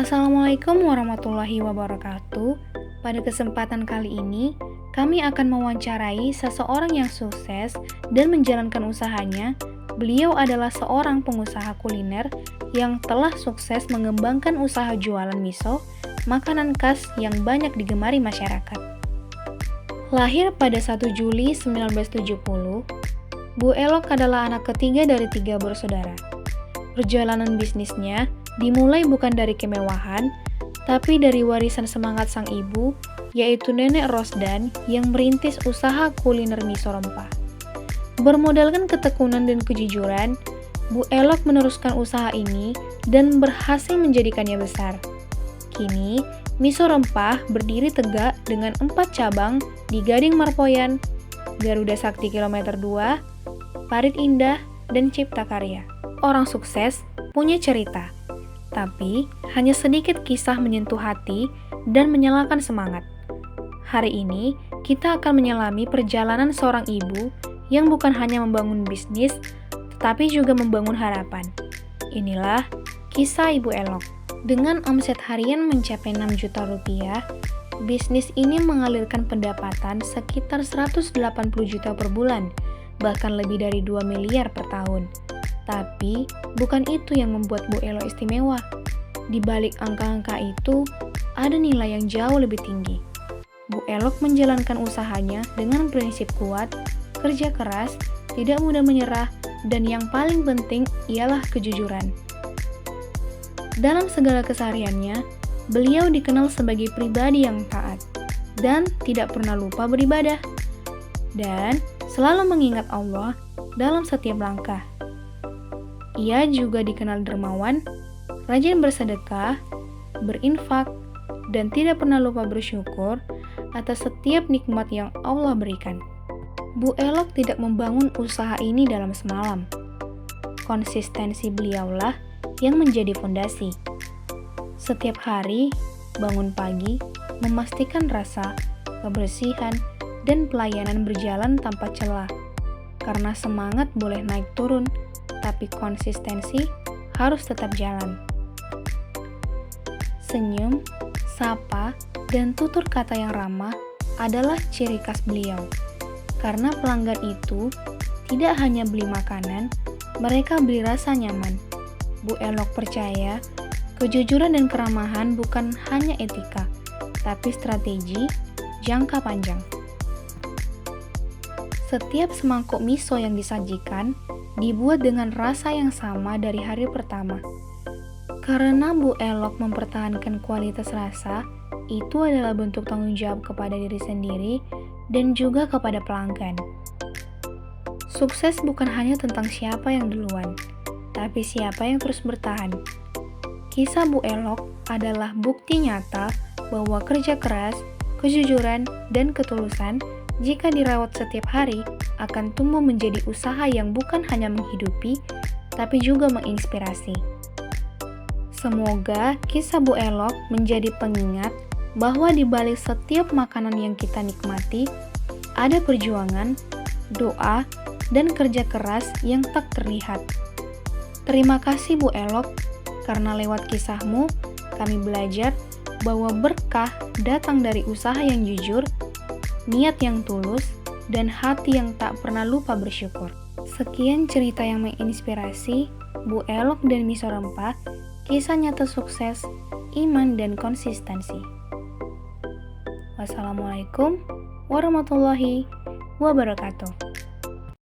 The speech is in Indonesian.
Assalamualaikum warahmatullahi wabarakatuh. Pada kesempatan kali ini, kami akan mewawancarai seseorang yang sukses dan menjalankan usahanya. Beliau adalah seorang pengusaha kuliner yang telah sukses mengembangkan usaha jualan miso, makanan khas yang banyak digemari masyarakat. Lahir pada 1 Juli 1970, Bu Elok adalah anak ketiga dari 3 bersaudara. Perjalanan bisnisnya dimulai bukan dari kemewahan, tapi dari warisan semangat sang ibu, yaitu Nenek Rosdan yang merintis usaha kuliner miso rempah. Bermodalkan ketekunan dan kejujuran, Bu Elok meneruskan usaha ini dan berhasil menjadikannya besar. Kini, miso rempah berdiri tegak dengan 4 cabang di Gading Marpoyan, Garuda Sakti Kilometer 2, Parit Indah, dan Cipta Karya. Orang sukses punya cerita, tapi hanya sedikit kisah menyentuh hati dan menyalakan semangat. Hari ini, kita akan menyelami perjalanan seorang ibu yang bukan hanya membangun bisnis, tetapi juga membangun harapan. Inilah kisah Ibu Elok. Dengan omset harian mencapai 6 juta rupiah, bisnis ini mengalirkan pendapatan sekitar 180 juta per bulan, bahkan lebih dari 2 miliar per tahun. Tapi, bukan itu yang membuat Bu Elok istimewa. Di balik angka-angka itu, ada nilai yang jauh lebih tinggi. Bu Elok menjalankan usahanya dengan prinsip kuat, kerja keras, tidak mudah menyerah, dan yang paling penting ialah kejujuran. Dalam segala kesehariannya, beliau dikenal sebagai pribadi yang taat dan tidak pernah lupa beribadah, dan selalu mengingat Allah dalam setiap langkah. Ia juga dikenal dermawan, rajin bersedekah, berinfak, dan tidak pernah lupa bersyukur atas setiap nikmat yang Allah berikan. Bu Elok tidak membangun usaha ini dalam semalam. Konsistensi beliaulah yang menjadi fondasi. Setiap hari, bangun pagi, memastikan rasa, kebersihan, dan pelayanan berjalan tanpa celah. Karena semangat boleh naik turun, tapi konsistensi harus tetap jalan. Senyum, sapa, dan tutur kata yang ramah adalah ciri khas beliau. Karena pelanggan itu tidak hanya beli makanan, mereka beli rasa nyaman. Bu Elok percaya, kejujuran dan keramahan bukan hanya etika, tapi strategi jangka panjang. Setiap semangkuk miso yang disajikan dibuat dengan rasa yang sama dari hari pertama. Karena Bu Elok mempertahankan kualitas rasa, itu adalah bentuk tanggung jawab kepada diri sendiri dan juga kepada pelanggan. Sukses bukan hanya tentang siapa yang duluan, tapi siapa yang terus bertahan. Kisah Bu Elok adalah bukti nyata bahwa kerja keras, kejujuran, dan ketulusan jika dirawat setiap hari akan tumbuh menjadi usaha yang bukan hanya menghidupi, tapi juga menginspirasi. Semoga kisah Bu Elok menjadi pengingat bahwa di balik setiap makanan yang kita nikmati, ada perjuangan, doa, dan kerja keras yang tak terlihat. Terima kasih Bu Elok, karena lewat kisahmu, kami belajar bahwa berkah datang dari usaha yang jujur, niat yang tulus, dan hati yang tak pernah lupa bersyukur. Sekian cerita yang menginspirasi, Bu Elok dan miso rempah, kisah nyata sukses, iman, dan konsistensi. Wassalamualaikum warahmatullahi wabarakatuh.